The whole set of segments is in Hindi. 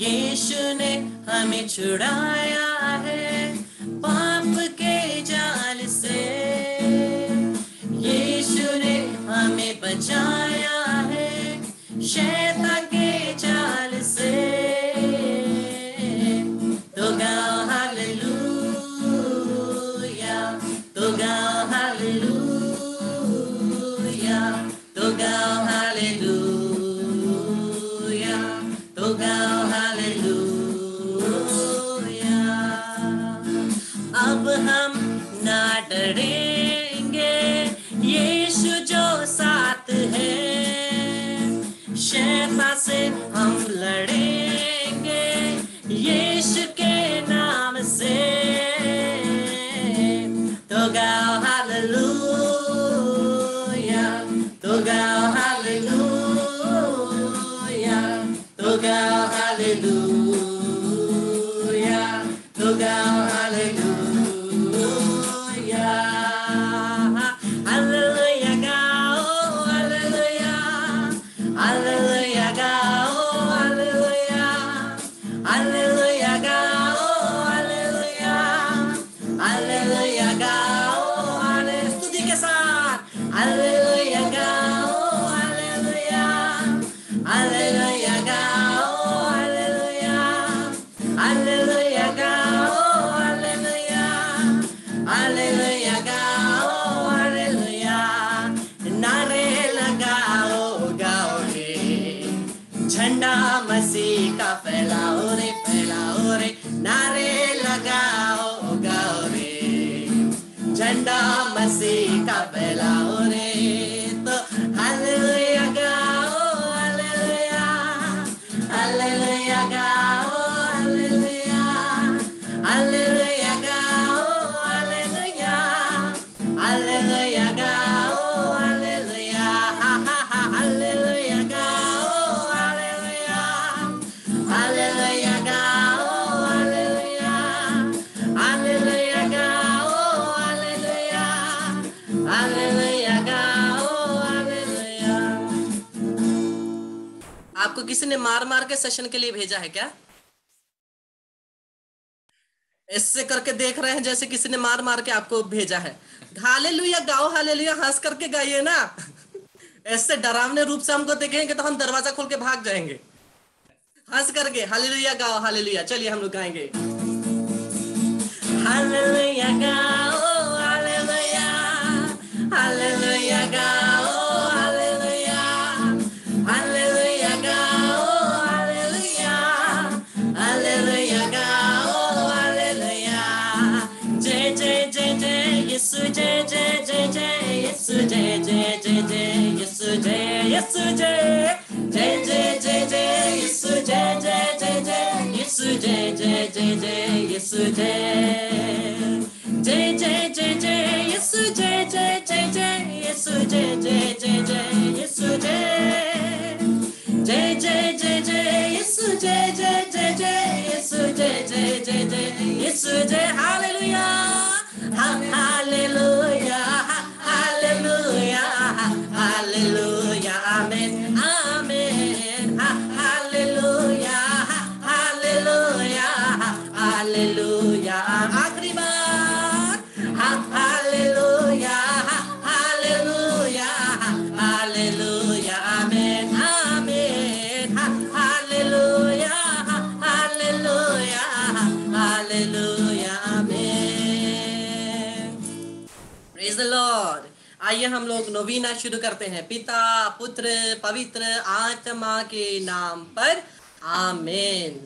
यीशु ने हमें छुड़ाया है पाप के जाल से, यीशु ने हमें बचाया है शैतान के जाल से। तो गाओ हालेलुया, तो गाओ हालेलुया, तो गाओ हालेलुया, तो गाओ हालेलुया। अब हम ना डरेंगे, यीशु जो साथ है, शैतान से हम लड़ेंगे यीशु के नाम से। तो गाओ हालेलुया, तो गाओ हालेलुया, तो गाओ हालेलुया, तो गाओ हालेलुया। हालेलुया गाओ, हालेलुया, हालेलुया गाओ, हालेलुया, हालेलुया गाओ, हालेलुया, हालेलुया गाओ, हालेलुया स्तुति के साथ, हालेलुया गाओ, हालेलुया, हालेलुया गाओ, हालेलुया, हालेलुया गाओ, हालेलुया, हालेलुया गाओ, हालेलुया। नारे लगाओ गाओ रे, झंडा मसीह का फैलाओ रे, फैलाओ रे। नारे लगाओ गाओ रे, झंडा मसीह का फैलाओ रे। तो हालेलुया गाओ, हालेलुया, हालेलुया गाओ, हालेलुया, हालेलुया गाओ, हालेलुया, हालेलुया गाओ, हालेलुया, हालेलुया गाओ, हालेलुया, हालेलुया गाओ, हालेलुया, हालेलुया गाओ, हालेलुया, हालेलुया गाओ, हालेलुया। आपको किसी ने मार मार के सेशन के लिए भेजा है क्या? ऐसे करके देख रहे हैं जैसे किसी ने मार मार के आपको भेजा है। हालेलुया गाओ, हालेलुया हंस करके गाइए ना। ऐसे डरावने रूप से हमको देखेंगे तो हम दरवाजा खोल के भाग जाएंगे। हंस करके हालेलुया गाओ, हालेलुया। चलिए हम लोग गाएंगे। हालेलुया गाओ, हालेलुया, हालेलुया गाओ, हालेलुया, हालेलुया गाओ, हालेलुया, हालेलुया गाओ, हालेलुया। जय जय जय जय यीशु, जय जय जय जय यीशु, जय जय जय जय यीशु, जय यीशु, जय जय जय जय जय यीशु, जय जय जय जय यीशु, जय जय जय जय यीशु, जय जय जय जय जय यीशु, जय जय जय जय यीशु, जय जय जय जय यीशु, जय जय जय जय जय यीशु, जय जय जय जय यीशु, जय जय जय जय यीशु, जय hallelujah, hallelujah, hallelujah, hallelujah, amen, amen, hallelujah, hallelujah, hallelujah. आखिरी बार, hallelujah, hallelujah, hallelujah, amen, amen, hallelujah, hallelujah, hallelujah, amen. Praise the lord. आइए हम लोग नवीना शुरू करते हैं। पिता पुत्र पवित्र आत्मा के नाम पर, आमेन।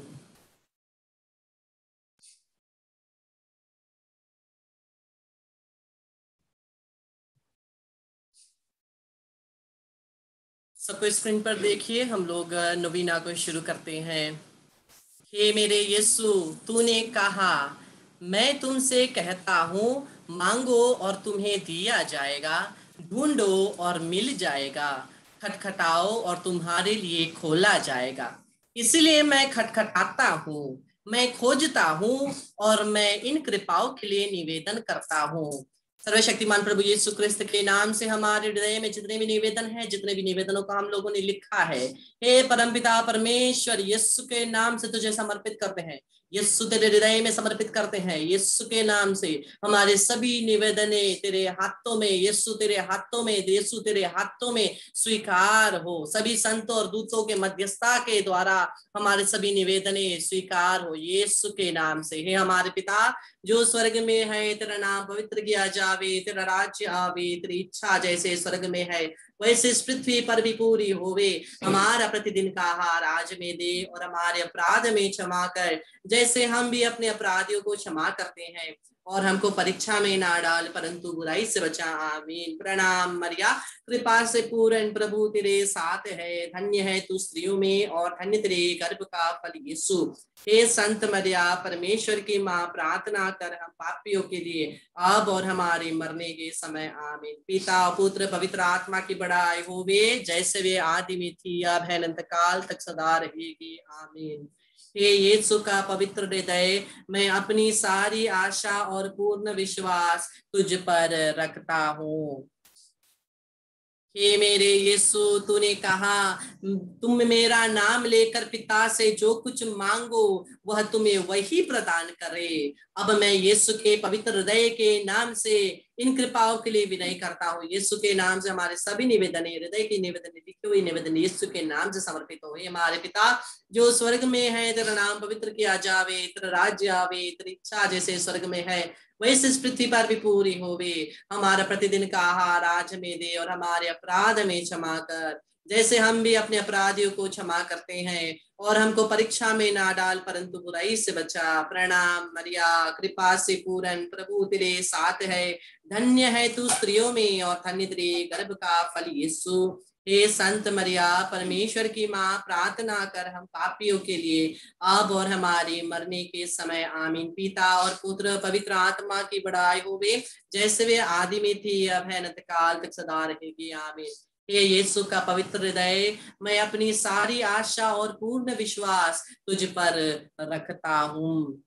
सबको स्क्रीन पर देखिए, हम लोग नवीना को शुरू करते हैं। हे मेरे यीशु, तूने कहा, मैं तुमसे कहता हूँ, मांगो और तुम्हें दिया जाएगा, ढूंढो और मिल जाएगा, खटखटाओ और तुम्हारे लिए खोला जाएगा। इसलिए मैं खटखटाता हूँ। मैं खोजता हूँ और मैं इन कृपाओं के लिए निवेदन करता हूँ। सर्वशक्तिमान प्रभु यीशु क्रिस्त के नाम से हमारे हृदय में जितने भी निवेदन है, जितने भी निवेदनों को हम लोगों ने लिखा है, हे परमपिता परमेश्वर यीशु के नाम से तुझे समर्पित करते हैं। यीशु तेरे हृदय में समर्पित करते हैं। यीशु के नाम से हमारे सभी निवेदने तेरे हाथों में, यीशु तेरे हाथों में, यीशु तेरे हाथों में स्वीकार हो। सभी संतों और दूतों के मध्यस्थता के द्वारा हमारे सभी निवेदने स्वीकार हो यीशु के नाम से। हे हमारे पिता जो स्वर्ग में है, तेरा नाम पवित्र किया जावे, तेरा राज्य आवे, तेरी इच्छा जैसे स्वर्ग में है वैसे इस पृथ्वी पर भी पूरी होवे। हमारा प्रतिदिन का आहार आज में दे और हमारे अपराध में क्षमा कर जैसे हम भी अपने अपराधियों को क्षमा करते हैं, और हमको परीक्षा में ना डाल परंतु बुराई से बचा। आमीन। प्रणाम मरिया, कृपा से पूर्ण प्रभु तेरे साथ है, धन्य है तू स्त्रियों में और धन्य तेरे गर्भ का फल यीशु। हे संत मरिया परमेश्वर की माँ, प्रार्थना कर हम पापियों के लिए अब और हमारे मरने के समय। आमीन। पिता पुत्र पवित्र आत्मा की बड़ाई होवे, जैसे वे आदि में थी अब है अनंत काल तक सदा रहेगी। आमीन। हे यीशु का पवित्र हृदय, मैं अपनी सारी आशा और पूर्ण विश्वास तुझ पर रखता हूँ। हे मेरे यीशु, तूने कहा तुम मेरा नाम लेकर पिता से जो कुछ मांगो वह तुम्हें वही प्रदान करे। अब मैं यीशु के पवित्र हृदय के नाम से इन कृपाओं के लिए विनय करता हूँ। यीशु के नाम से हमारे सभी निवेदन, हृदय की निवेदन, लिखी हुई निवेदन यीशु के नाम से समर्पित हो। हमारे पिता जो स्वर्ग में है, तेरा नाम पवित्र किया जावे, तेरा राज्य आवे, तेरी इच्छा जैसे स्वर्ग में है वैसे इस पृथ्वी पर भी पूरी होवे। हमारा प्रतिदिन का आहार आज हमें दे और हमारे अपराध में क्षमा कर जैसे हम भी अपने अपराधियों को क्षमा करते हैं, और हमको परीक्षा में ना डाल परंतु बुराई से बचा। प्रणाम मरिया, कृपा से पूर्ण प्रभु तेरे साथ है, धन्य है तू स्त्रियों में और धन्य तेरे गर्भ का फल यीशु। हे संत मरिया परमेश्वर की माँ, प्रार्थना कर हम पापियों के लिए अब और हमारे मरने के समय। आमीन। पिता और पुत्र पवित्र आत्मा की बड़ाई होवे, जैसे वे आदि में थी अब है अनंत काल तक सदा रहेगी। आमीन। हे यीशु का पवित्र हृदय, मैं अपनी सारी आशा और पूर्ण विश्वास तुझ पर रखता हूँ।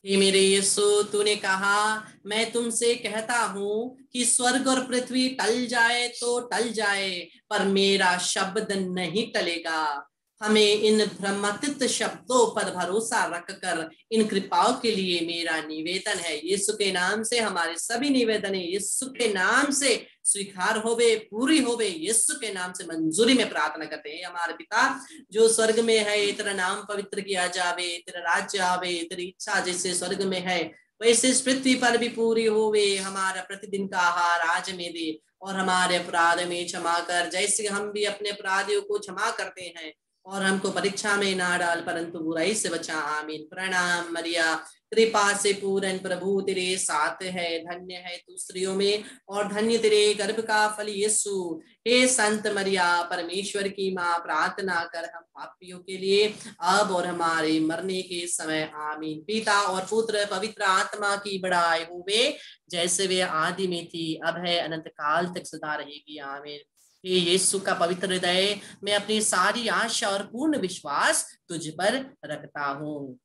हे मेरे यीशु, तूने कहा मैं तुमसे कहता हूँ कि स्वर्ग और पृथ्वी टल जाए तो टल जाए पर मेरा शब्द नहीं टलेगा। हमें इन भ्रमातीत शब्दों पर भरोसा रखकर इन कृपाओं के लिए मेरा निवेदन है। यीशु के नाम से हमारे सभी निवेदन यीशु के नाम से स्वीकार होवे, पूरी होवे, यीशु के नाम से मंजूरी में प्रार्थना करते हैं। हमारे पिता जो स्वर्ग में है, तेरा नाम पवित्र किया जावे, तेरा राज्य आवे, तेरी इच्छा जैसे स्वर्ग में है वैसे इस पृथ्वी पर भी पूरी होवे। हमारा प्रतिदिन का आहार आज में दे और हमारे अपराध में क्षमा कर जैसे हम भी अपने अपराधियों को क्षमा करते हैं, और हमको परीक्षा में ना डाल परंतु बुराई से बचा। आमीन। प्रणाम मरिया, कृपा से पूर्ण प्रभु तेरे साथ है, धन्य है तू स्त्रियों में और धन्य तेरे गर्भ का फल यीशु। हे संत मरिया परमेश्वर की माँ, प्रार्थना कर हम पापियों के लिए अब और हमारे मरने के समय। आमीन। पिता और पुत्र पवित्र आत्मा की बड़ाई होवे, जैसे वे आदि में थी अब है अनंत काल तक सदा रहेगी। आमीन। हे यीशु का पवित्र हृदय, मैं अपनी सारी आशा और पूर्ण विश्वास तुझ पर रखता हूँ।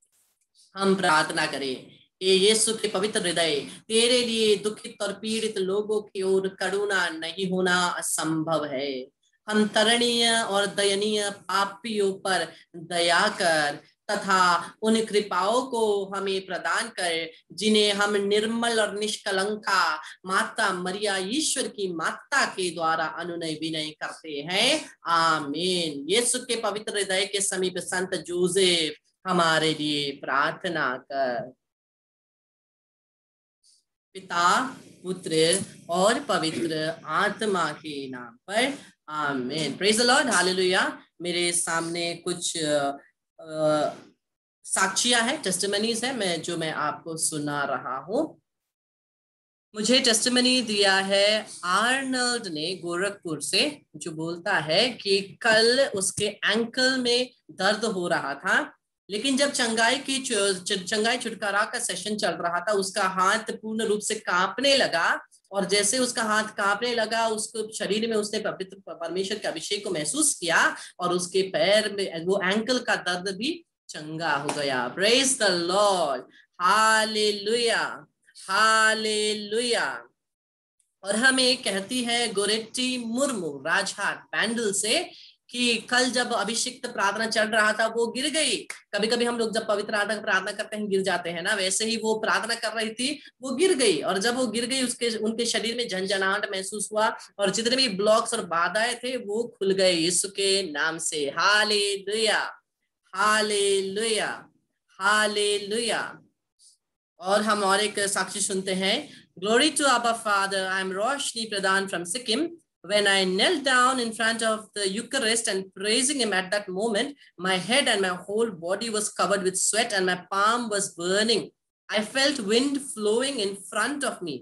हम प्रार्थना करें। हे यीशु के पवित्र हृदय, तेरे लिए दुखित और पीड़ित लोगों की ओर करुणा नहीं होना असंभव है। हम तरणीय और दयनीय पापियों पर दया कर तथा उन कृपाओं को हमें प्रदान कर जिन्हें हम निर्मल और निष्कलंका माता मरिया ईश्वर की माता के द्वारा अनुनय विनय करते हैं। आमीन। यीशु के पवित्र हृदय के समीप संत जोसेफ हमारे लिए प्रार्थना कर। पिता पुत्र और पवित्र आत्मा के नाम पर। आमीन। Praise the Lord, hallelujah. मेरे सामने कुछ साक्षियां हैं, टेस्टिमनीज है मैं आपको सुना रहा हूं। मुझे टेस्टिमनी दिया है आर्नल्ड ने गोरखपुर से, जो बोलता है कि कल उसके एंकल में दर्द हो रहा था, लेकिन जब चंगाई छुटकारा का सेशन चल रहा था उसका हाथ पूर्ण रूप से कांपने लगा, और जैसे उसका हाथ कांपने लगा उसको शरीर में उसने पवित्र परमेश्वर के अभिषेक को महसूस किया, और उसके पैर में वो एंकल का दर्द भी चंगा हो गया। Praise the Lord, hallelujah, hallelujah. और हमें कहती है गोरेट्टी मुर्मू राजहाट बैंडल से कि कल जब अभिषिक्त प्रार्थना चल रहा था वो गिर गई। कभी कभी हम लोग जब पवित्र आत्मा की प्रार्थना करते हैं गिर जाते हैं ना, वैसे ही वो प्रार्थना कर रही थी, वो गिर गई। और जब वो गिर गई उसके उनके शरीर में झंझनाहट महसूस हुआ और जितने भी ब्लॉक्स और बाधाएं थे वो खुल गए यीशु के नाम से। Hallelujah, hallelujah, hallelujah. और हम और एक साक्षी सुनते हैं। Glory to Abba Father. I am Roshni Pradhan from Sikkim. When I knelt down in front of the Eucharist and praising him at that moment, my head and my whole body was covered with sweat and my palm was burning. I felt wind flowing in front of me.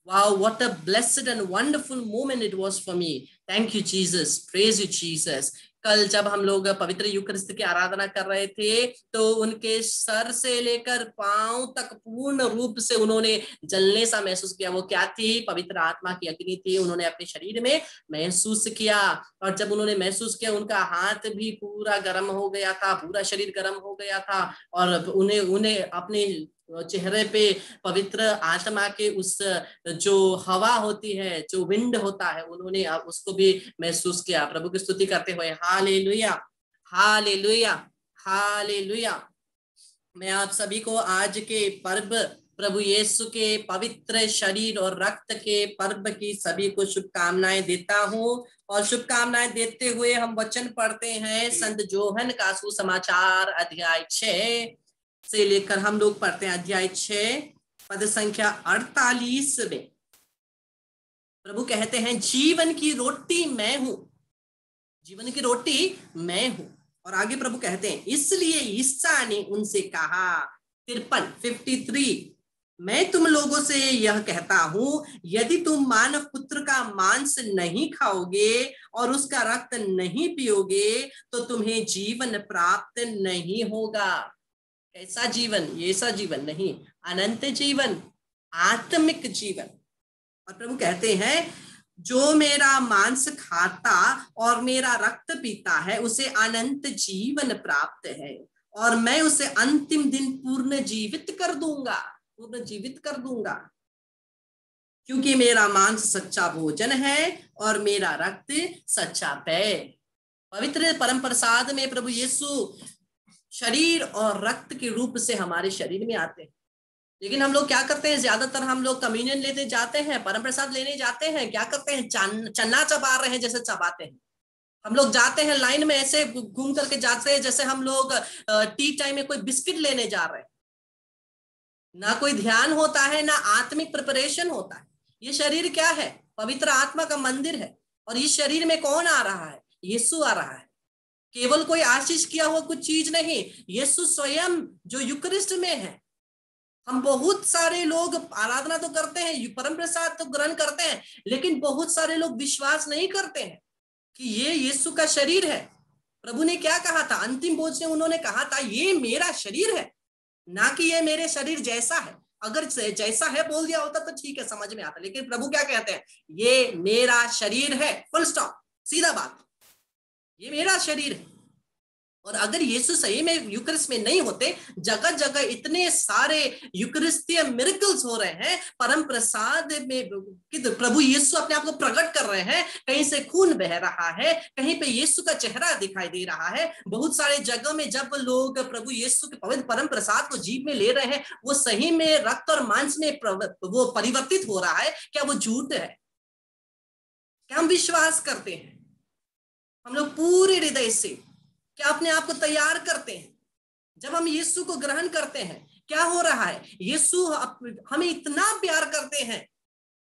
Wow, what a blessed and wonderful moment it was for me. Thank you, Jesus. Praise you, Jesus. कल जब हम लोग पवित्र यूकरिस्त की आराधना कर रहे थे तो उनके सर से लेकर पांव तक पूर्ण रूप से उन्होंने जलने सा महसूस किया। वो क्या थी? पवित्र आत्मा की अग्नि थी। उन्होंने अपने शरीर में महसूस किया और जब उन्होंने महसूस किया उनका हाथ भी पूरा गर्म हो गया था, पूरा शरीर गर्म हो गया था और उन्हें अपने चेहरे पे पवित्र आत्मा के उस जो हवा होती है, जो विंड होता है, उन्होंने उसको भी महसूस किया। प्रभु की स्तुति करते हुए हालेलुया, हालेलुया, हालेलुया। मैं आप सभी को आज के पर्व प्रभु यीशु के पवित्र शरीर और रक्त के पर्व की सभी को शुभकामनाएं देता हूं। और शुभकामनाएं देते हुए हम वचन पढ़ते हैं संत जोहन का सुसमाचार अध्याय 6 से लेकर हम लोग पढ़ते हैं अध्याय 6 पद संख्या 48 में। प्रभु कहते हैं जीवन की रोटी मैं हूं, जीवन की रोटी मैं हूं। और आगे प्रभु कहते हैं इसलिए ईसा ने उनसे कहा 53 मैं तुम लोगों से यह कहता हूं यदि तुम मानव पुत्र का मांस नहीं खाओगे और उसका रक्त नहीं पियोगे तो तुम्हें जीवन प्राप्त नहीं होगा। कैसा जीवन? ये सा जीवन नहीं, अनंत जीवन, आत्मिक जीवन। और प्रभु कहते हैं जो मेरा मांस खाता और मेरा रक्त पीता है उसे अनंत जीवन प्राप्त है और मैं उसे अंतिम दिन पूर्ण जीवित कर दूंगा, पूर्ण जीवित कर दूंगा। क्योंकि मेरा मांस सच्चा भोजन है और मेरा रक्त सच्चा पेय। पवित्र परम प्रसाद में प्रभु यीशु शरीर और रक्त के रूप से हमारे शरीर में आते हैं। लेकिन हम लोग क्या करते हैं? ज्यादातर हम लोग कम्युनियन लेने जाते हैं, परम प्रसाद लेने जाते हैं, क्या करते हैं? चन्ना चबा रहे हैं जैसे चबाते हैं। हम लोग जाते हैं लाइन में ऐसे घूम करके जाते हैं जैसे हम लोग टी टाइम में कोई बिस्किट लेने जा रहे हैं। ना कोई ध्यान होता है, ना आत्मिक प्रिपरेशन होता है। ये शरीर क्या है? पवित्र आत्मा का मंदिर है। और इस शरीर में कौन आ रहा है? यीशु आ रहा है। केवल कोई आशीष किया हुआ कुछ चीज नहीं, यीशु स्वयं जो यूकरिस्ट में है। हम बहुत सारे लोग आराधना तो करते हैं, परम प्रसाद तो ग्रहण करते हैं, लेकिन बहुत सारे लोग विश्वास नहीं करते हैं कि ये यीशु का शरीर है। प्रभु ने क्या कहा था? अंतिम भोज में उन्होंने कहा था ये मेरा शरीर है, ना कि ये मेरे शरीर जैसा है। अगर जैसा है बोल दिया होता तो ठीक है, समझ में आता। लेकिन प्रभु क्या कहते हैं? ये मेरा शरीर है, फुल स्टॉप, सीधा बात, ये मेरा शरीर है। और अगर यीशु सही में यूकरिस्ट में नहीं होते, जगह जगह इतने सारे यूकरिस्तीय मिरेकल्स हो रहे हैं, परम प्रसाद में प्रभु यीशु अपने आप को प्रकट कर रहे हैं। कहीं से खून बह रहा है, कहीं पे यीशु का चेहरा दिखाई दे रहा है। बहुत सारे जगह में जब लोग प्रभु यीशु के पवित्र परम प्रसाद को जीभ में ले रहे हैं, वो सही में रक्त और मांस में वो परिवर्तित हो रहा है। क्या वो झूठ है? क्या हम विश्वास करते हैं? हम लोग पूरे हृदय से क्या अपने आप को तैयार करते हैं? जब हम यीशु को ग्रहण करते हैं क्या हो रहा है? यीशु हमें इतना प्यार करते हैं,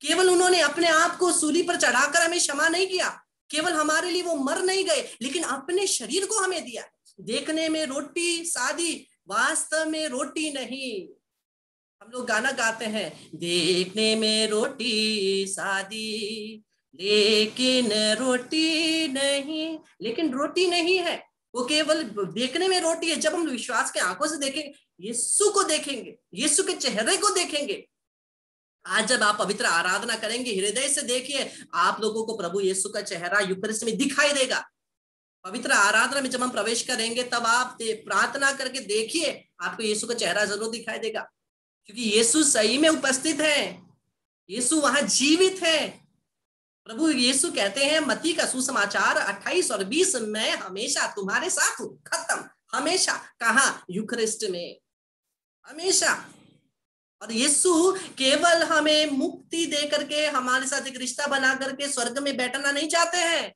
केवल उन्होंने अपने आप को सूली पर चढ़ाकर हमें क्षमा नहीं किया, केवल हमारे लिए वो मर नहीं गए, लेकिन अपने शरीर को हमें दिया। देखने में रोटी सादी, वास्तव में रोटी नहीं। हम लोग गाना गाते हैं, देखने में रोटी सादी लेकिन रोटी नहीं। लेकिन रोटी नहीं है, वो केवल देखने में रोटी है। जब हम विश्वास के आंखों से देखेंगे, यीशु को देखेंगे, यीशु के चेहरे को देखेंगे। आज जब आप पवित्र आराधना करेंगे, हृदय से देखिए, आप लोगों को प्रभु यीशु का चेहरा यूकरिस्ट में दिखाई देगा। पवित्र आराधना में जब हम प्रवेश करेंगे तब आप प्रार्थना करके देखिए, आपको यीशु का चेहरा जरूर दिखाई देगा, क्योंकि यीशु सही में उपस्थित है, यीशु वहां जीवित है। प्रभु यीशु कहते हैं मत्ती का सुसमाचार 28 और 20, मैं हमेशा तुम्हारे साथ हूं, खत्म। हमेशा कहां? यूखरिस्ट में, हमेशा। और यीशु केवल हमें मुक्ति दे करके हमारे साथ एक रिश्ता बना करके स्वर्ग में बैठना नहीं चाहते हैं,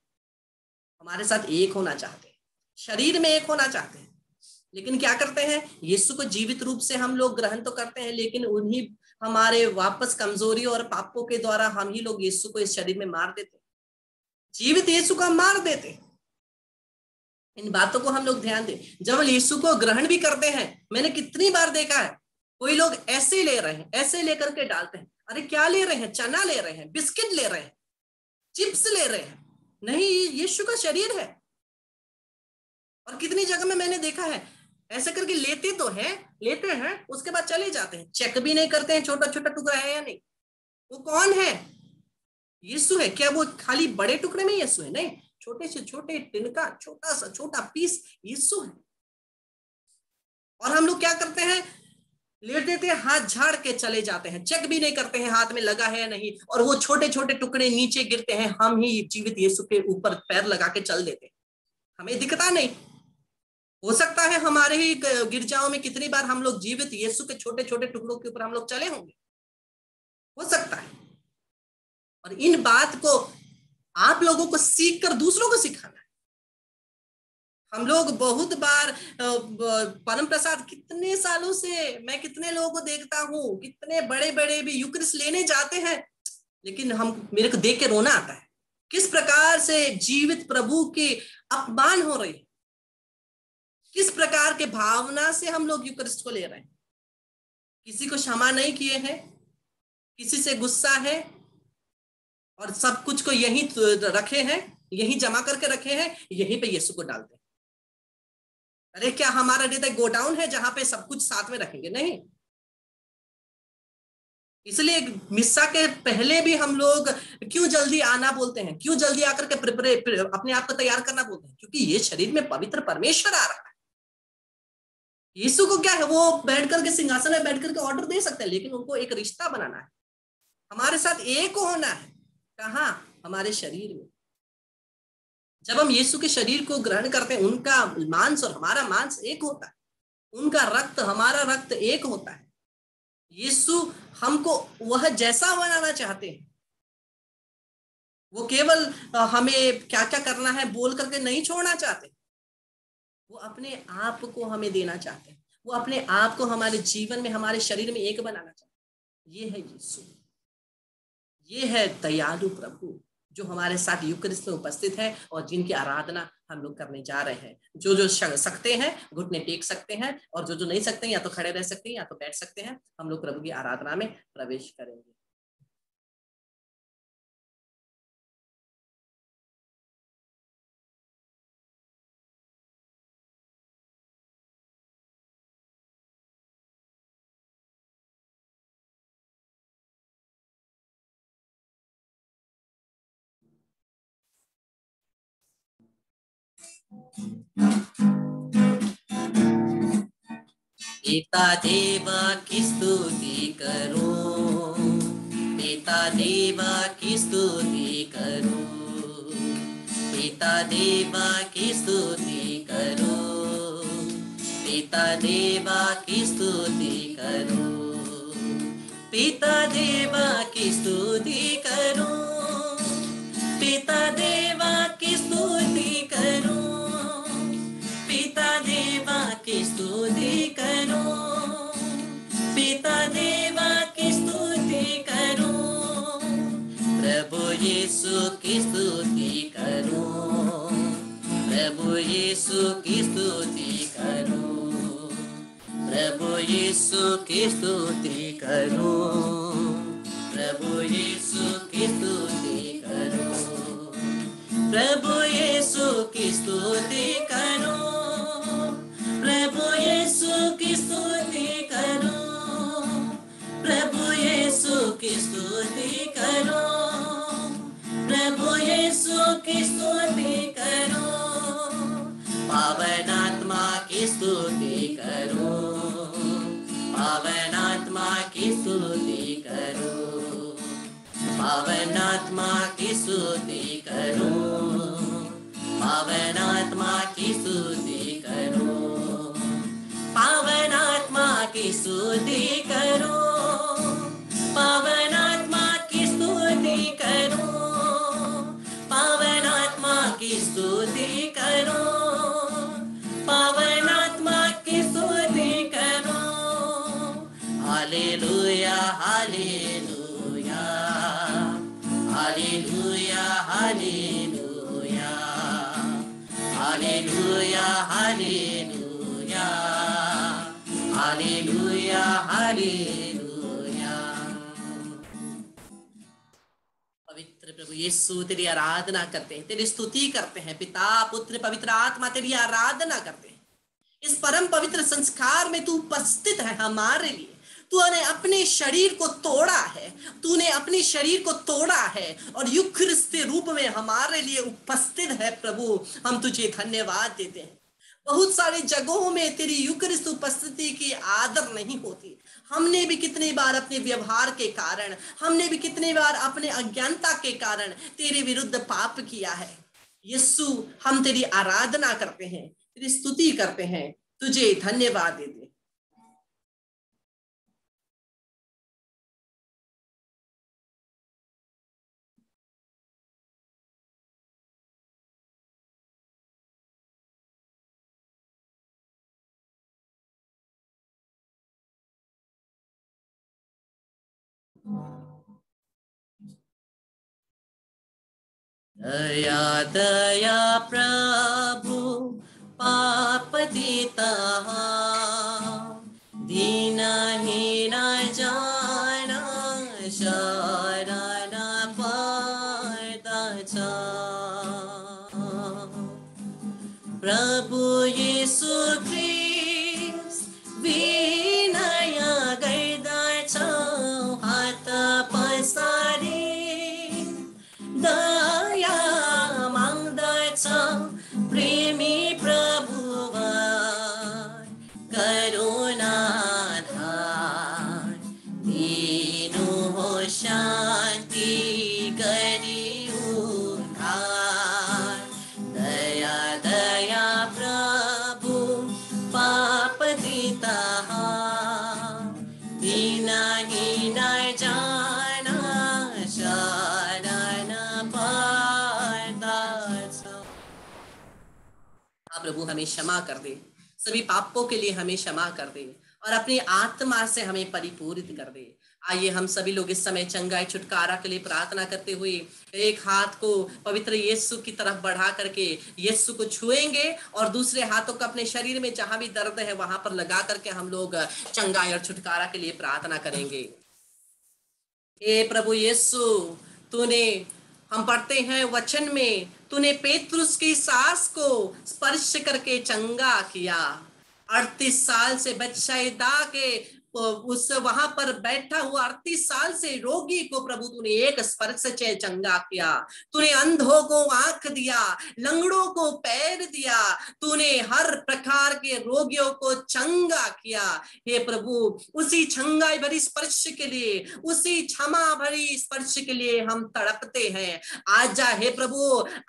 हमारे साथ एक होना चाहते हैं, शरीर में एक होना चाहते हैं। लेकिन क्या करते हैं? यीशु को जीवित रूप से हम लोग ग्रहण तो करते हैं, लेकिन उन्हीं हमारे वापस कमजोरी और पापों के द्वारा हम ही लोग यीशु को इस शरीर में मार देते, जीवित यीशु को हम मार देते। इन बातों को हम लोग ध्यान दें। जब यीशु को ग्रहण भी करते हैं, मैंने कितनी बार देखा है, कोई लोग ऐसे ले रहे हैं, ऐसे लेकर के डालते हैं। अरे क्या ले रहे हैं? चना ले रहे हैं, बिस्किट ले रहे हैं, चिप्स ले रहे हैं। नहीं, यीशु का शरीर है। और कितनी जगह में मैंने देखा है ऐसे करके लेते तो हैं, लेते हैं, उसके बाद चले जाते हैं, चेक भी नहीं करते हैं छोटा छोटा टुकड़ा है या नहीं। वो कौन है? यीशु है। क्या वो खाली बड़े टुकड़े में यीशु है? नहीं, छोटे से छोटे तिनका, छोटा सा छोटा पीस यीशु है। और हम लोग क्या करते हैं? लेट देते हैं, हाथ झाड़ के चले जाते हैं, चेक भी नहीं करते हैं हाथ में लगा है या नहीं, और वो छोटे छोटे टुकड़े नीचे गिरते हैं, हम ही जीवित यीशु के ऊपर पैर लगा के चल देते हैं, हमें दिखता नहीं। हो सकता है हमारे ही गिरजाओं में कितनी बार हम लोग जीवित यीशु के छोटे छोटे टुकड़ों के ऊपर हम लोग चले होंगे, हो सकता है। और इन बात को आप लोगों को सीख कर दूसरों को सिखाना है। हम लोग बहुत बार परम प्रसाद, कितने सालों से मैं कितने लोगों को देखता हूँ, कितने बड़े बड़े भी यूक्रिस्ट लेने जाते हैं, लेकिन मेरे को देख के रोना आता है, किस प्रकार से जीवित प्रभु के अपमान हो रही है, किस प्रकार के भावना से हम लोग यूक्रिस्ट को ले रहे हैं। किसी को क्षमा नहीं किए हैं, किसी से गुस्सा है, और सब कुछ को यहीं रखे हैं, यहीं जमा करके रखे हैं, यहीं पे यीशु को डालते हैं। अरे क्या हमारा हृदय गोडाउन है जहां पे सब कुछ साथ में रखेंगे? नहीं। इसलिए मिस्सा के पहले भी हम लोग क्यों जल्दी आना बोलते हैं, क्यों जल्दी आकर के अपने आप को तैयार करना बोलते हैं? क्योंकि ये शरीर में पवित्र परमेश्वर आ रहा है। यीशु को क्या है, वो बैठ करके सिंहासन में बैठ करके ऑर्डर दे सकते हैं, लेकिन उनको एक रिश्ता बनाना है, हमारे साथ एक होना है। कहाँ? हमारे शरीर में। जब हम यीशु के शरीर को ग्रहण करते हैं, उनका मांस और हमारा मांस एक होता है, उनका रक्त हमारा रक्त एक होता है। यीशु हमको वह जैसा बनाना चाहते हैं। वो केवल हमें क्या क्या करना है बोल करके नहीं छोड़ना चाहते, वो अपने आप को हमें देना चाहते हैं, वो अपने आप को हमारे जीवन में, हमारे शरीर में एक बनाना चाहते हैं। ये है यीशु, ये है दयालु प्रभु जो हमारे साथ यूकरिस्ट में उपस्थित है और जिनकी आराधना हम लोग करने जा रहे हैं। जो जो सकते हैं घुटने टेक सकते हैं, और जो जो नहीं सकते हैं या तो खड़े रह सकते हैं या तो बैठ सकते हैं। हम लोग प्रभु की आराधना में प्रवेश करेंगे। पिता देवा की स्तुति करो, पिता देवा की स्तुति करो, पिता देवा की स्तुति करो, पिता देवा की स्तुति करो, पिता देवा की स्तुति करो, पिता देवा की स्तुति करो, पिता देवा की स्तुति करो, पिता देवा की स्तुति करो, प्रभु यीशु की स्तुति करो, प्रभु यीशु की स्तुति करो, प्रभु यीशु की स्तुति करो, प्रभु यीशु की स्तुति करो, प्रभु यीशु की स्तुति करो, प्रभु यीशु की स्तुति करो, प्रभु यीशु की स्तुति करो, प्रभु यीशु की स्तुति करो, पावन आत्मा की स्तुति करूं, पावन आत्मा की स्तुति करूं, पावन आत्मा की स्तुति करूं, पावन आत्मा की स्तुति करूं, पावन आत्मा की स्तुति करूं, पावन आत्मा की स्तुति करूं, पावन आत्मा की स्तुति करूं। Hallelujah hallelujah hallelujah hallelujah hallelujah hallelujah hallelujah hallelujah. पवित्र प्रभु यीशु तेरी आराधना करते हैं, तेरी स्तुति करते हैं। पिता पुत्र पवित्र आत्मा तेरी आराधना करते हैं। इस परम पवित्र संस्कार में तू उपस्थित है हमारे लिए। तूने अपने शरीर को तोड़ा है, तूने अपने शरीर को तोड़ा है और यूखरिस्त रूप में हमारे लिए उपस्थित है। प्रभु हम तुझे धन्यवाद देते हैं। बहुत सारी जगहों में तेरी यूखरिस्त उपस्थिति की आदर नहीं होती। हमने भी कितनी बार अपने व्यवहार के कारण, हमने भी कितनी बार अपने अज्ञानता के कारण तेरे विरुद्ध पाप किया है। यीशु हम तेरी आराधना करते हैं, तेरी स्तुति करते हैं, तुझे धन्यवाद देते हैं। दया दया प्रभु पाप दीता, दीनहीन जाना शरण पाता। प्रभु यीशु ख्रिस्ट विनय गर्दछ हात पसारी, दया माग्दछ प्रेमी प्रभुवा करुणा धार, दिनु हो शान्ति गरी उद्धार। दया दया प्रभु पाप दीता, दीनहीन जाना शरण पाता। प्रभु हमें क्षमा कर दे, सभी पापों के लिए हमें क्षमा कर दे और अपनी आत्मा से हमें परिपूरित कर दे। आइए हम सभी लोग इस समय चंगाई छुटकारा के लिए प्रार्थना करते हुए एक हाथ को पवित्र यीशु की तरफ बढ़ा करके यीशु को छुएंगे और दूसरे हाथों को अपने शरीर में जहां भी दर्द है वहां पर लगा करके हम लोग चंगाई और छुटकारा के लिए प्रार्थना करेंगे। हे प्रभु यीशु, तूने, हम पढ़ते हैं वचन में, तूने पेतरुस की सांस को स्पर्श करके चंगा किया। 38 साल से बेतसैदा के उस वहां पर बैठा हुआ 38 साल से रोगी को प्रभु तूने एक स्पर्श से चंगा किया। तूने अंधों को आंख दिया, लंगड़ों को पैर दिया, तूने हर प्रकार के रोगियों को चंगा किया। हे प्रभु, उसी चंगाई भरी स्पर्श के लिए, उसी क्षमा भरी स्पर्श के लिए हम तड़पते हैं। आज जा हे प्रभु,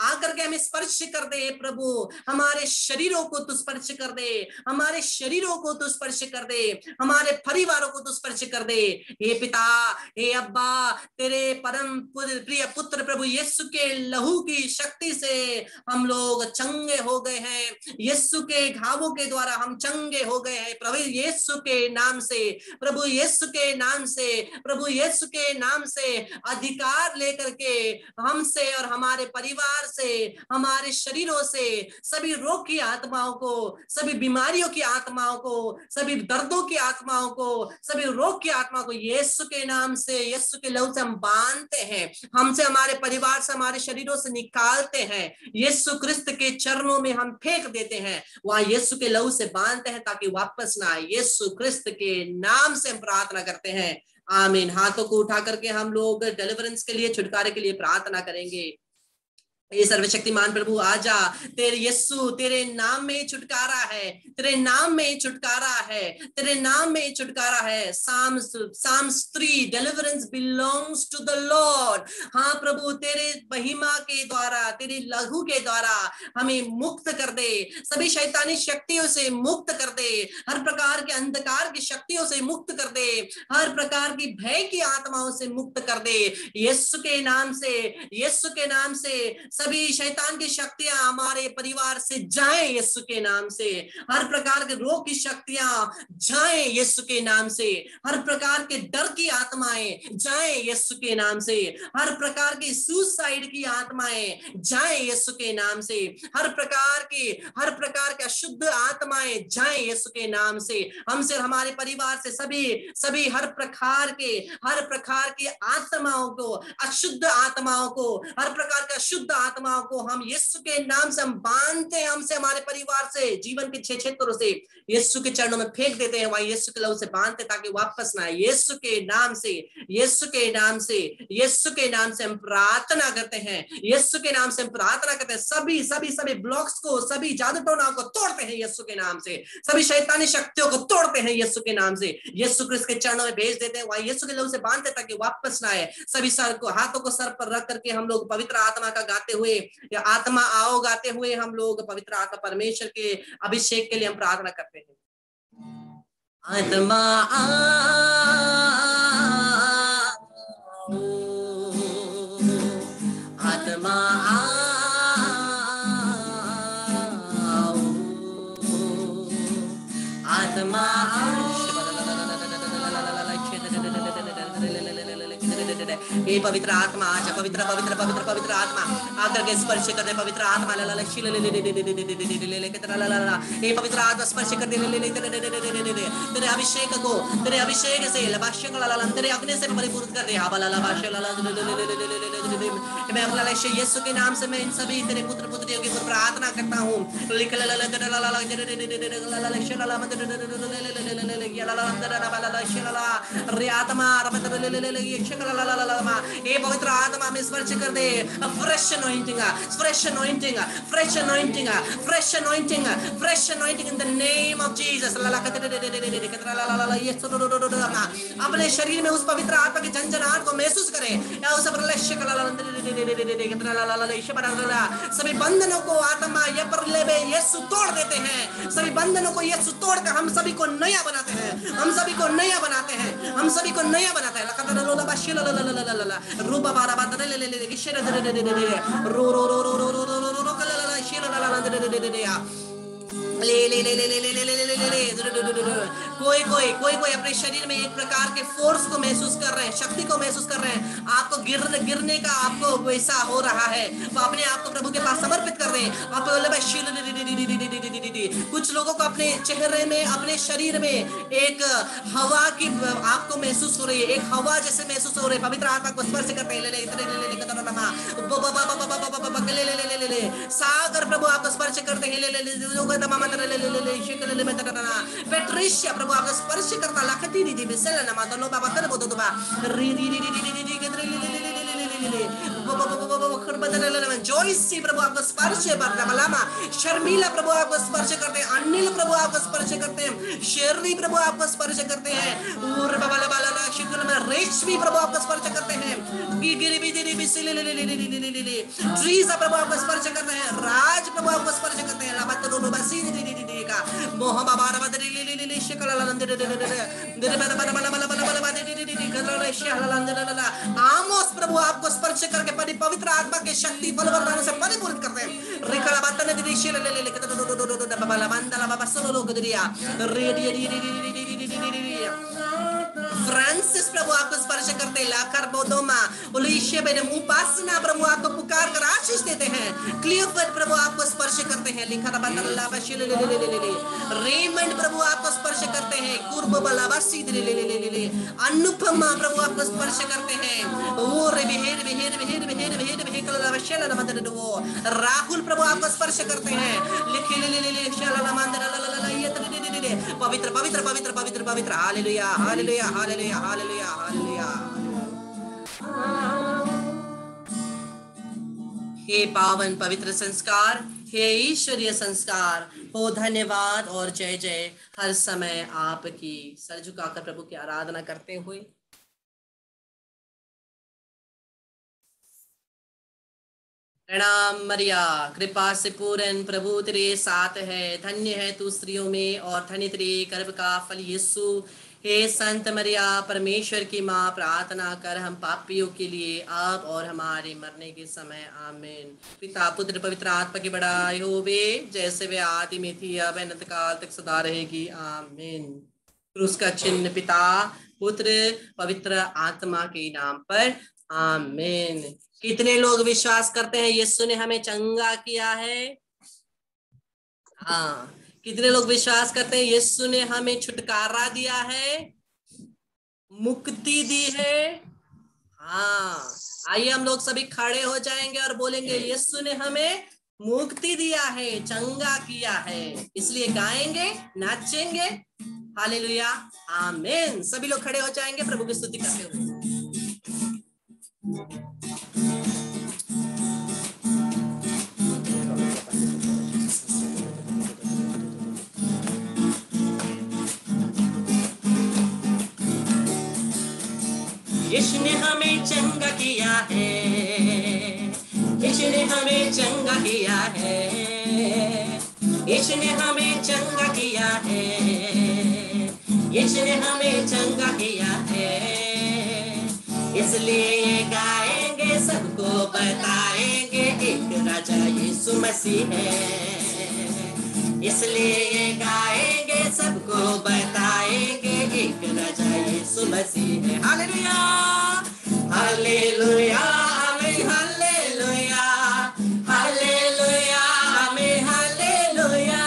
आकर के हमें स्पर्श कर दे। हे प्रभु, हमारे शरीरों को तू स्पर्श कर दे, हमारे शरीरों को तू स्पर्श कर दे, हमारे परिवारों को तू स्पर्श कर दे। हे पिता, हे अब्बा, तेरे परम प्रिय पुत्र प्रभु यीशु के लहू की शक्ति से हम लोग चंगे हो गए हैं। यीशु के घावों के द्वारा हम चंगे हो गए हैं। प्रभु यीशु के नाम से, प्रभु यीशु के नाम से, प्रभु यीशु के नाम से अधिकार लेकर के हमसे और हमारे परिवार से, हमारे शरीरों से सभी रोग की आत्माओं को, सभी बीमारियों की आत्माओं को, सभी दर्दों की आत्माओं को, सभी रोग की आत्मा को यीशु के नाम से, यीशु के लहू से हम बांधते हैं, हमसे, हमारे परिवार से, हमारे शरीरों से निकालते हैं। यीशु क्रिस्त के चरणों में हम फेंक देते हैं, वहां यीशु के लहू से बांधते हैं ताकि वापस ना आए। यीशु क्रिस्त के नाम से हम प्रार्थना करते हैं, आमीन। हाथों को उठा करके हम लोग डिलीवरेंस के लिए, छुटकारे के लिए प्रार्थना करेंगे। ये सर्वशक्तिमान प्रभु आजा, तेरे यीशु, तेरे नाम में छुटकारा है, तेरे नाम में छुटकारा है, तेरे नाम में छुटकारा है। Psalms 3, deliverance belongs to the Lord। हाँ प्रभु, तेरे महिमा के द्वारा, तेरे लहू के द्वारा हमें मुक्त कर दे, सभी शैतानी शक्तियों से मुक्त कर दे, हर प्रकार के अंधकार की शक्तियों से मुक्त कर दे, हर प्रकार की भय की आत्माओं से मुक्त कर दे। यीशु के नाम से, यीशु के नाम से सभी शैतान की शक्तियां हमारे परिवार से जाएं यीशु के नाम से, हर प्रकार के रोग की शक्तियां जाएं यीशु के नाम से, हर प्रकार के डर की आत्माएं जाएं यीशु के नाम से, हर प्रकार की सुसाइड की आत्माएं जाएं यीशु के नाम से, हर प्रकार के अशुद्ध आत्माएं जाएं यीशु के नाम से, हमसे हमारे परिवार से सभी हर प्रकार की आत्माओं को, अशुद्ध आत्माओं को, हर प्रकार के अशुद्ध आत्माओं को हम यीशु के नाम से हम बांधते हैं, हमसे हमारे परिवार से, जीवन के क्षेत्रों से यीशु के चरणों में फेंक देते हैं, वहां यीशु के लहू से बांधते ताकि वापस ना आए। यीशु के नाम से, यीशु के नाम से, यीशु के नाम से हम प्रार्थना करते हैं, यीशु के नाम से हम प्रार्थना करते हैं। सभी ब्लॉक्स को, सभी जादू टोना को तोड़ते हैं यीशु के नाम से, सभी शैतानी शक्तियों को तोड़ते हैं यीशु के नाम से, यीशु क्रिस्त के चरणों में भेज देते हैं, वहां यीशु के लहू से बांधते ताकि वापस ना आए। सभी सर को, हाथों को सर पर रख करके हम लोग पवित्र आत्मा का गाते हुए, या आत्मा आओ गाते हुए हम लोग पवित्र आत्मा परमेश्वर के अभिषेक के लिए हम प्रार्थना करते हैं। आत्मा आत्मा आत्मा ये पवित्र आत्मा आजा, पवित्र पवित्र पवित्र पवित्र आत्मा आकर के स्पर्श कर दे, पवित्र आत्मा ला ला ला शील ले ले ले ले ले ले ले ले ले कितना ला ला ला, ये पवित्र आत्मा स्पर्श कर दे, ले ले ले ले ले तेरे अभिषेक को, तेरे अभिषेक से लबाश्य ला ला ला, तेरे अग्नि से परिपूर्ण कर दे, हा ला ला बाश्य ला ला ले ले ले ले ले। मैं अपना लक्ष्य यीशु के नाम से मैं इन सभी तेरे पुत्र पुत्रियों की प्रार्थना करता हूँ। लिख ला ला ला ला ला ला ला ला लक्ष्य ला ला मत ले ले ले ले ले ला ला ला ला ला ला रे आत्मा रमत ले ले ले ले ये ला ला ला ला ये पवित्र आत्मा में स्पर्श कर दे, fresh anointing, fresh anointing, fresh anointing, fresh anointing, fresh anointing in the name of Jesus. अपने शरीर में उस पवित्र आत्मा की झंझनाहट को महसूस करें, या उस सभी बंधनों को आत्मा ये पर ले यीशु तोड़ देते हैं, सभी बंधनों को यीशु तोड़कर हम सभी को नया बनाते हैं, हम सभी को नया बनाते हैं, हम सभी को नया बनाते हैं। रूपा बारा बात ले ले ले किशे रे रे रे रे रो रो रो रो रो रो रो रो कला ला शीला ला ला रे रे रे रे ले ले ले ले ले ले ले ले ले ले कोई अपने शरीर में एक प्रकार के फोर्स को महसूस कर रहे हैं, शक्ति को महसूस कर रहे हैं, आपको गिरने का आपको वैसा हो रहा है, तो अपने आप को प्रभु के पास समर्पित कर रहे हैं। आप कुछ लोगों को अपने चेहरे में, अपने शरीर में एक हवा की आपको महसूस हो रही है, एक हवा जैसे महसूस हो रही है, पवित्र आत्मा को स्पर्श करते हैं। ले सागर प्रभु आपको स्पर्श करते हैं। पेट्रिशिया प्रभु आपको स्पर्श करता लखती दी बिसेला ना माता लो बाबा कर बोतो बा री री री री री री के जोइसी प्रभु आपको स्पर्श करते, शर्मिला प्रभु आपको स्पर्श करते हैं, अनिल प्रभु आपको स्पर्श करते हैं, शेरनी प्रभु आपको स्पर्श करते हैं, और रेशमी प्रभु आपको स्पर्श करते हैं, ट्रीजा प्रभु आपको स्पर्श करते हैं, राज प्रभु आपको स्पर्श करते हैं, आमोस प्रभु आपको स्पर्श करके पवित्र आत्मा के शक्ति बल वरदानों से परिपूर्ण करते हैं। रिकला बातने दी शील ले ले ले बाबा मंदला बाबा सलो लोग दिया फ्रांसिस प्रभु आपको स्पर्श करते हैं, लाकर बोदोमा उलिशे बेने उपासना प्रभु आपको पुकार कर आशीष देते हैं, क्लियोफर्ड प्रभु आपको स्पर्श करते हैं, लिखा था बतला बशील ले ले ले ले रेमंड प्रभु आपको स्पर्श करते हैं, कुर्ब बलावासी ले ले ले ले ले अनुपमा प्रभु आपको स्पर्श करते हैं, ओ रे बिहेर बिहेर बिहेर बिहेर बिहेर बिहेर कला बशील ना मत दो राहुल प्रभु आपको स्पर्श करते हैं, लिखे ले ले ले ले शाला मंदिर ला ला ला ये पवित्र पवित्र पवित्र पवित्र पवित्र hallelujah hallelujah hallelujah hallelujah hallelujah. हे पावन पवित्र संस्कार, हे ईश्वरीय संस्कार, हो धन्यवाद और जय जय हर समय आपकी। सर झुकाकर प्रभु की आराधना करते हुए प्रणाम मरिया, कृपा से पूर्ण, प्रभु तेरे साथ है, धन्य है तू स्त्रियों में और धन्य तेरे गर्भ का फल यीशु। हे संत मरिया, परमेश्वर की माँ, प्रार्थना कर हम पापियों के लिए अब और हमारे मरने के समय। आमीन। पिता पुत्र पवित्र आत्मा की बड़ाई होवे, जैसे वे आदि में थी अब अनंत काल तक सदा रहेगी। आमीन। क्रूस का चिन्ह पिता पुत्र पवित्र आत्मा के नाम पर। आमीन। कितने लोग विश्वास करते हैं यीशु ने हमें चंगा किया है? हाँ। कितने लोग विश्वास करते हैं यीशु ने हमें छुटकारा दिया है, मुक्ति दी है? हाँ। आइए हम लोग सभी खड़े हो जाएंगे और बोलेंगे यीशु ने हमें मुक्ति दिया है, चंगा किया है, इसलिए गाएंगे, नाचेंगे। हालेलुया, आमीन। सभी लोग खड़े हो जाएंगे प्रभु की स्तुति करते हुए। यीशु ने हमें चंगा किया है, यीशु ने हमें चंगा किया है, यीशु ने हमें चंगा किया है, यीशु ने हमें चंगा किया है। इसलिए गाएंगे, सबको बताएंगे, एक राजा यीशु मसीह है। इसलिए गाएंगे, सबको बताएंगे, एक राजा यीशु मसीह है। हालेलुया, हालेलुया, आमीन, हालेलुया, हालेलुया, आमीन, हालेलुया,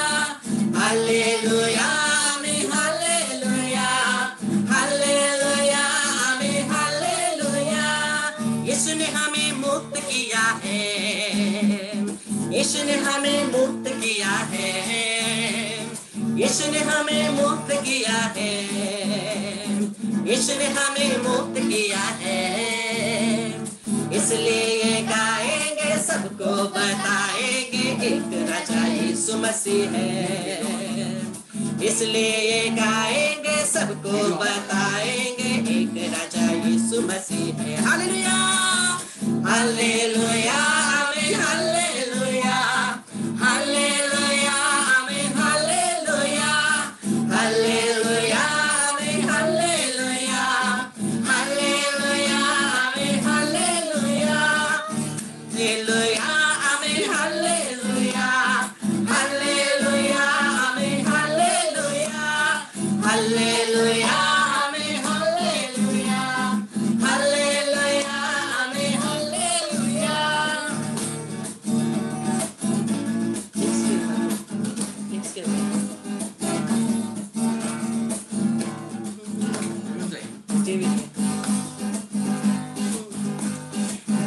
हालेलुया, आमीन, हालेलुया, हालेलुया, आमीन, हालेलुया। यीशु ने हमें मुक्त किया है, यीशु ने हमें मुक्त किया है, यीशु ने हमें मुक्त किया है, यीशु ने हमें मुक्त किया है। इसलिए गाएंगे, सबको बताएंगे, एक राजा यीशु मसीह है। इसलिए गाएंगे, सबको बताएंगे, एक राजा यीशु मसीह है। हालेलुया, हालेलुया, आमीन, हालेलुया, हालेलुया, आमीन, हालेलुया, हालेलुया, आमीन, हालेलुया, हालेलुया, आमीन, हालेलुया, हालेलुया, आमीन, हालेलुया, हालेलुया, आमीन, हालेलुया, हालेलुया, आमीन, हालेलुया, हालेलुया, आमीन, हालेलुया।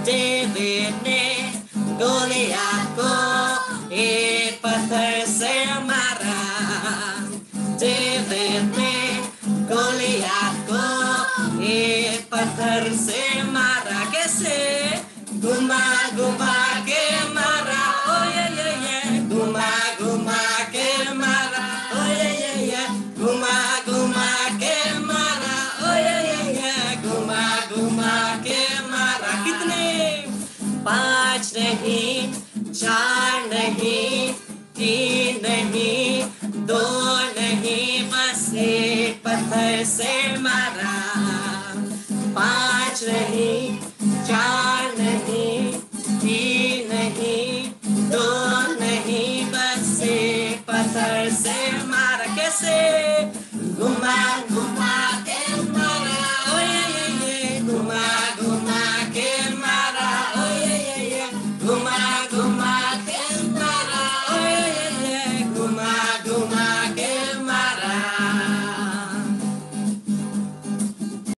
डेविड ने गोलियत को एक पत्थर से मारा, डेविड ने गोलियत को एक पत्थर से मारा। कैसे? घुमा घुमा के मारा, ओ ये घुमा घुमा के मारा, ओ ये घुमा घुमा के मारा, ओ ये घुमा घुमा के मारा। कितने? 5 नहीं, 4 नहीं, 3 नहीं, 2 नहीं, बस एक पत्थर से मारा। 5 नहीं, 4 नहीं, 3 नहीं, 2 नहीं, बस एक पत्थर से मारा। कैसे? घुमा